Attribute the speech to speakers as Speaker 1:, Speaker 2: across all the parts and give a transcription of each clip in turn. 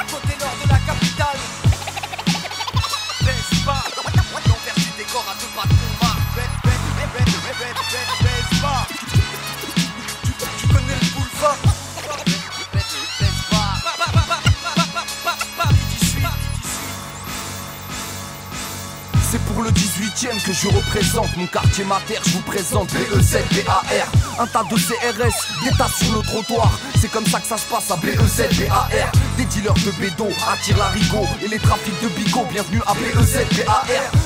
Speaker 1: Côté nord de la capitale. Baisse pas. L'envers du décor à 2 pas de combat. Baisse pas. Tu connais le boulevard. Baisse pas. Paris 18.
Speaker 2: C'est pour le 18ème que je représente mon quartier mater, je vous présente BEZBAR. Un tas de CRS, des tas sur le trottoir. C'est comme ça que ça se passe à BEZBAR. Des dealers de bédo attirent l'arigot et les trafics de bigots. Bienvenue à BEZBAR.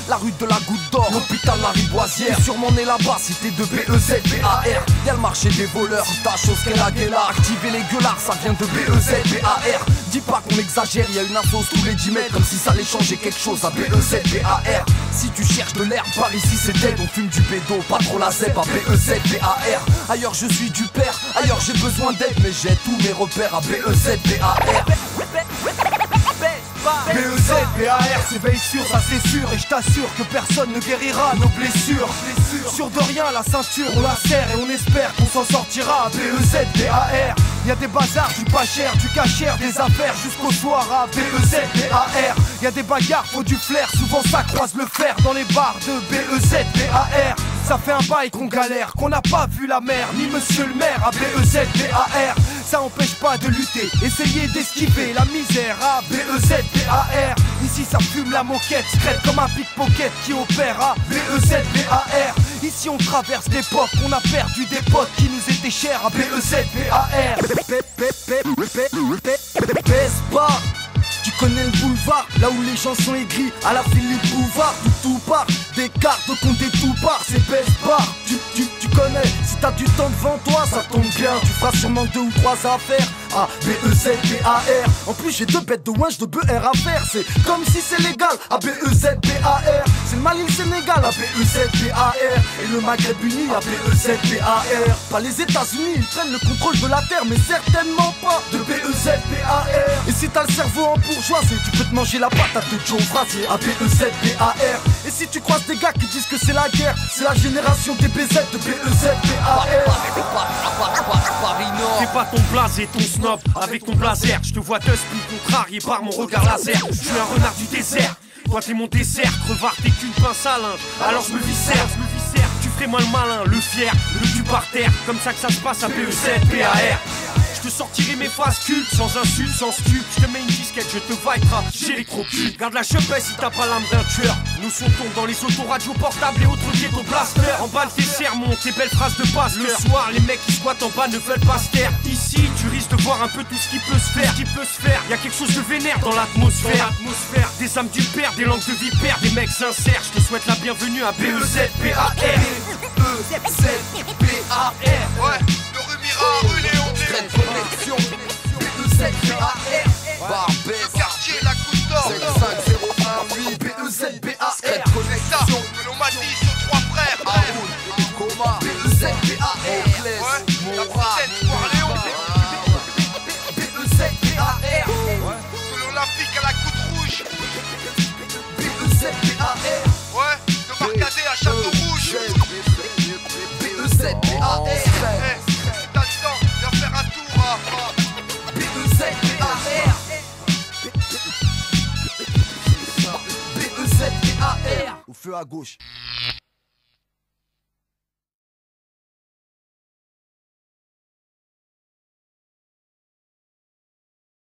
Speaker 2: La rue de la Goutte d'Or, l'hôpital la Riboisière. Sûrement né là-bas, cité de BEZBAR. Y'a le marché des voleurs, si ta chose qu'elle a guéla. Activer les gueulards, ça vient de BEZBAR. Dis pas qu'on exagère, y'a une assos tous les 10 mètres. Comme si ça allait changer quelque chose à BEZBAR. Si tu cherches de l'herbe, par ici c'est dead. On fume du bédo, pas trop la zèbre à BEZBAR. Ailleurs je suis du père, ailleurs j'ai besoin d'aide. Mais j'ai tous mes repères à BEZBAR.
Speaker 1: BEZBAR, c'est veille sûre, ça c'est sûr. Et je t'assure que personne ne guérira nos blessures. Sûr de rien, la ceinture, on la serre et on espère qu'on s'en sortira. BEZBAR, y'a des bazars, du pas cher, du cachère, des affaires jusqu'au soir à BEZBAR. Y'a des bagarres, faut du flair, souvent ça croise le fer dans les bars de BEZBAR. Ça fait un bail qu'on galère, qu'on n'a pas vu la mer, ni monsieur le maire à BEZBAR. Ça empêche pas de lutter, essayer d'esquiver la misère à BEZBAR. Ici ça fume la moquette, secrète comme un pickpocket qui opère à BEZBAR. Ici on traverse l'époque, on a perdu des potes qui nous étaient chers à BEZBAR. Baisse pas. Tu connais le boulevard, là où les gens sont aigris, à la Philippe Bouvard, où tout part, des cartes au compte et tout part, c'est baisse pas. Tu connais, si t'as du temps devant toi, ça tombe bien, tu feras sûrement 2 ou 3 affaires à BEZBAR. En plus j'ai 2 bêtes de winch de BR à faire, c'est comme si c'est légal à BEZBAR. C'est le Mali, le Sénégal à BEZBAR, et le Maghreb uni à BEZBAR. Pas les États-Unis, ils prennent le contrôle de la terre, mais certainement pas de BEZBAR. Et si t'as le cerveau en bourgeoisie, tu peux te manger la patate de Joe Frazier à BEZBAR. Et si tu croises des gars qui disent que c'est la guerre, c'est la génération des BZ de BEZBAR.
Speaker 3: Fais pas ton blasé, ton snob avec ton blazer. Je te vois dust plus contrarié par mon regard laser. Je suis un renard du désert, toi t'es mon dessert. Crevard t'es qu'une pince à linge, alors je me viscère. Tu ferais moi le malin, le fier, le cul par terre. Comme ça que ça se passe à BEZBAR. Je te sortirai mes phases cultes, sans insulte, sans stup. Je te mets une disquette, je te vibrera, j'ai les croquis. Garde la chepelle si t'as pas l'âme d'un tueur. Nous sautons dans les autoradios portables et autres ghetto blasters. Emballe tes sermons, tes belles phrases de passe. Le soir, les mecs qui squattent en bas ne veulent pas se taire. Ici, tu risques de voir un peu tout ce qui peut se faire. Y'a quelque chose de vénère dans l'atmosphère. Des âmes du père, des langues de vipère, des mecs sincères. Je te souhaite la bienvenue à BEZBAR.
Speaker 4: Ouais, de rue Mira à rue Léon.
Speaker 2: Connexion BEZBAR. Barbès,
Speaker 4: Le quartier, la Goutte d'Or.
Speaker 2: 75018 BEZBAR.
Speaker 4: Connexion, que l'on m'a dit sur 3 frères.
Speaker 2: Haroun, Coma, BEZBAR.
Speaker 4: Ouais, la fontaine, Square Léon.
Speaker 2: BEZBAR.
Speaker 4: De l'Olympique à la Goutte Rouge.
Speaker 2: BEZBAR.
Speaker 4: Ouais, de Marcadet à Château Rouge.
Speaker 2: BEZBAR.
Speaker 4: Si t'as le temps, viens faire un tour à
Speaker 2: BEZBAR. BEZBAR. Au feu à gauche.